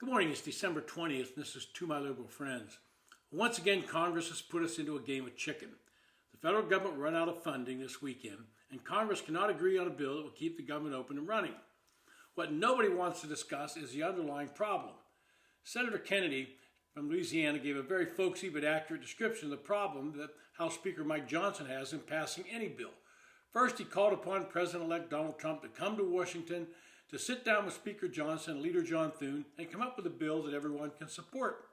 Good morning, it's December 20th, and this is To My Liberal Friends. Once again, Congress has put us into a game of chicken. The federal government will run out of funding this weekend, and Congress cannot agree on a bill that will keep the government open and running. What nobody wants to discuss is the underlying problem. Senator Kennedy from Louisiana gave a very folksy but accurate description of the problem that House Speaker Mike Johnson has in passing any bill. First, he called upon President-elect Donald Trump to come to Washington to sit down with Speaker Johnson and Leader John Thune and come up with a bill that everyone can support.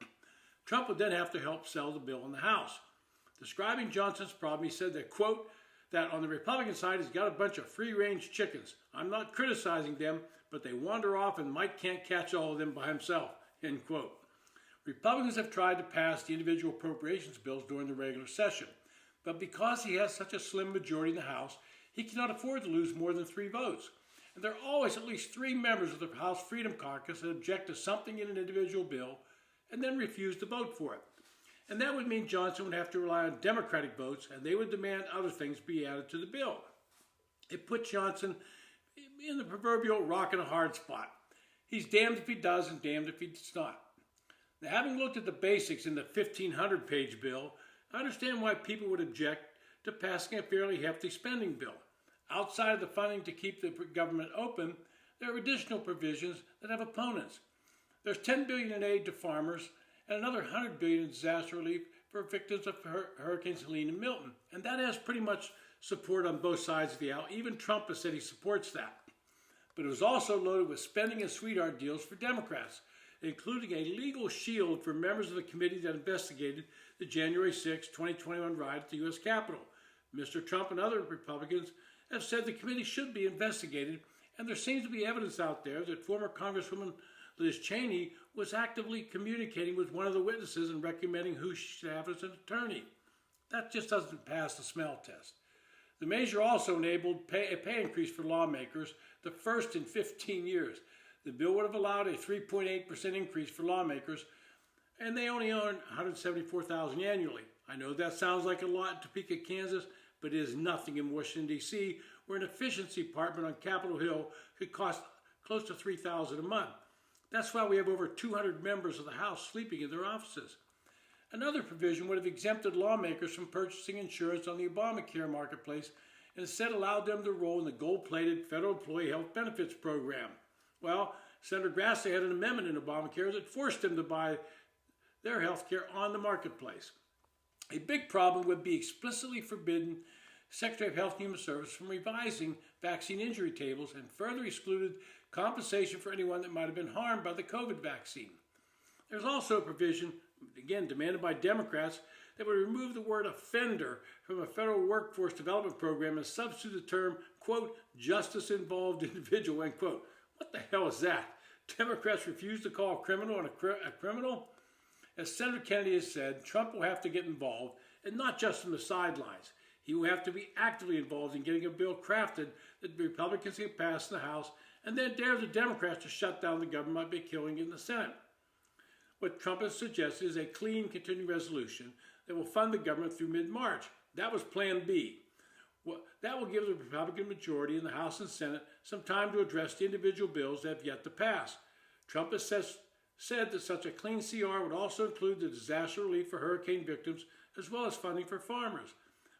Trump would then have to help sell the bill in the House. Describing Johnson's problem, he said that, quote, that on the Republican side, he's got a bunch of free-range chickens. I'm not criticizing them, but they wander off and Mike can't catch all of them by himself, end quote. Republicans have tried to pass the individual appropriations bills during the regular session, but because he has such a slim majority in the House, he cannot afford to lose more than 3 votes. And there are always at least 3 members of the House Freedom Caucus that object to something in an individual bill and then refuse to vote for it. And that would mean Johnson would have to rely on Democratic votes, and they would demand other things be added to the bill. It puts Johnson in the proverbial rock and a hard spot. He's damned if he does and damned if he does not. Now, having looked at the basics in the 1,500-page bill, I understand why people would object to passing a fairly hefty spending bill. Outside of the funding to keep the government open, there are additional provisions that have opponents. There's $10 billion in aid to farmers and another $100 billion in disaster relief for victims of Hurricanes Helene and Milton. And that has pretty much support on both sides of the aisle. Even Trump has said he supports that. But it was also loaded with spending and sweetheart deals for Democrats, including a legal shield for members of the committee that investigated the January 6, 2021 riot at the U.S. Capitol. Mr. Trump and other Republicans have said the committee should be investigated, and there seems to be evidence out there that former Congresswoman Liz Cheney was actively communicating with one of the witnesses and recommending who she should have as an attorney. That just doesn't pass the smell test. The measure also enabled a pay increase for lawmakers, the first in 15 years. The bill would have allowed a 3.8% increase for lawmakers, and they only earn $174,000 annually. I know that sounds like a lot in Topeka, Kansas, but it is nothing in Washington, D.C., where an efficiency department on Capitol Hill could cost close to $3,000 a month. That's why we have over 200 members of the House sleeping in their offices. Another provision would have exempted lawmakers from purchasing insurance on the Obamacare marketplace and instead allowed them to enroll in the gold-plated Federal Employee Health Benefits Program. Well, Senator Grassley had an amendment in Obamacare that forced them to buy their health care on the marketplace. A big problem would be explicitly forbidden Secretary of Health and Human Services from revising vaccine injury tables and further excluded compensation for anyone that might have been harmed by the COVID vaccine. There's also a provision, again demanded by Democrats, that would remove the word offender from a federal workforce development program and substitute the term, quote, justice-involved individual, end quote. What the hell is that? Democrats refuse to call a criminal a criminal? As Senator Kennedy has said, Trump will have to get involved, and not just from the sidelines. He will have to be actively involved in getting a bill crafted that the Republicans can pass in the House, and then dare the Democrats to shut down the government by killing it in the Senate. What Trump has suggested is a clean continuing resolution that will fund the government through mid-March. That was Plan B. That will give the Republican majority in the House and Senate some time to address the individual bills that have yet to pass. Trump has said that such a clean CR would also include the disaster relief for hurricane victims as well as funding for farmers.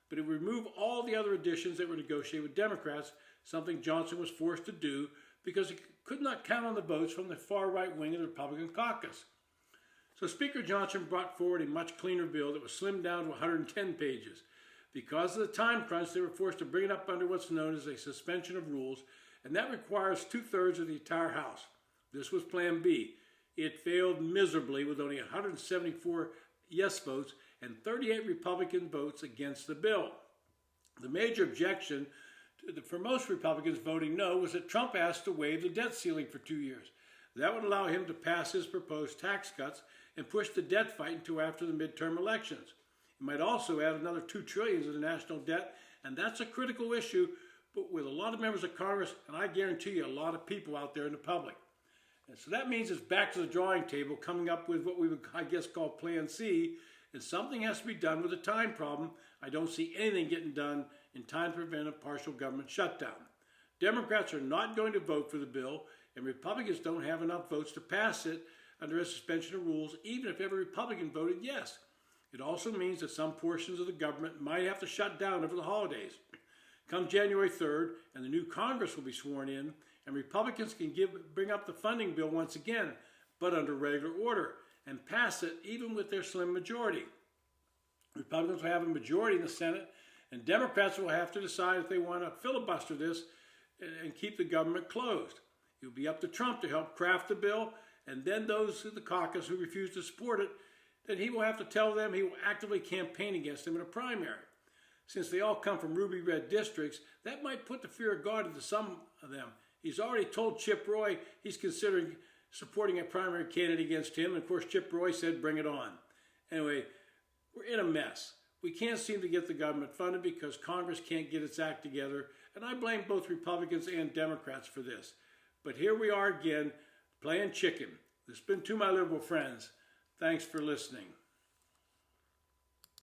But it would remove all the other additions that were negotiated with Democrats, something Johnson was forced to do because he could not count on the votes from the far-right wing of the Republican caucus. So Speaker Johnson brought forward a much cleaner bill that was slimmed down to 110 pages. Because of the time crunch, they were forced to bring it up under what's known as a suspension of rules, and that requires 2/3 of the entire House. This was Plan B. It failed miserably with only 174 yes votes and 38 Republican votes against the bill. The major objection for most Republicans voting no was that Trump asked to waive the debt ceiling for 2 years. That would allow him to pass his proposed tax cuts and push the debt fight until after the midterm elections. It might also add another $2 trillion to the national debt, and that's a critical issue, but with a lot of members of Congress, and I guarantee you a lot of people out there in the public. And so that means it's back to the drawing table, coming up with what we would, I guess, call Plan C, and something has to be done with the time problem. I don't see anything getting done in time to prevent a partial government shutdown. Democrats are not going to vote for the bill, and Republicans don't have enough votes to pass it under a suspension of rules, even if every Republican voted yes. It also means that some portions of the government might have to shut down over the holidays. Come January 3rd, and the new Congress will be sworn in, and Republicans can bring up the funding bill once again, but under regular order, and pass it even with their slim majority. Republicans will have a majority in the Senate, and Democrats will have to decide if they want to filibuster this and keep the government closed. It will be up to Trump to help craft the bill, and then those in the caucus who refuse to support it, then he will have to tell them he will actively campaign against them in a primary. Since they all come from ruby red districts, that might put the fear of God into some of them. He's already told Chip Roy he's considering supporting a primary candidate against him, and of course Chip Roy said bring it on. Anyway, we're in a mess. We can't seem to get the government funded because Congress can't get its act together, and I blame both Republicans and Democrats for this. But here we are again, playing chicken. This has been To My Liberal Friends. Thanks for listening.